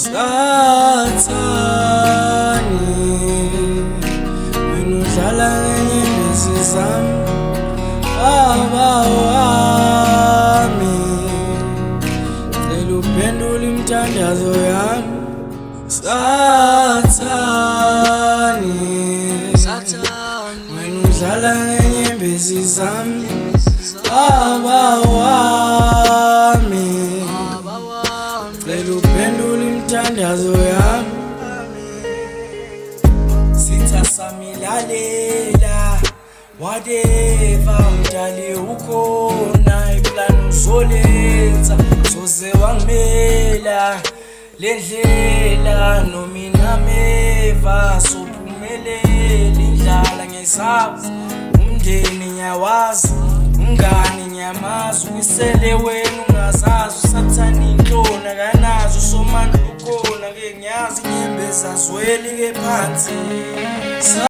Sathane wena udlala ngenyembezi zami baba wami cela uphendule imithandazo yami Sathane wena udlala ngenyembezi zami baba wami cela uphendule imithandazo yami Sitha samilalela whatever umdali ukhona iplan uzolenza soze wangimela lendlela nomina meva sophumelela indlala ngesazi umndeni ngiyawazi ungani ngiyamazi uyisele wena ungazazi usathani intona kanazo somandla ukhona ngeke ngiyazi inyembezi azweli ke phansi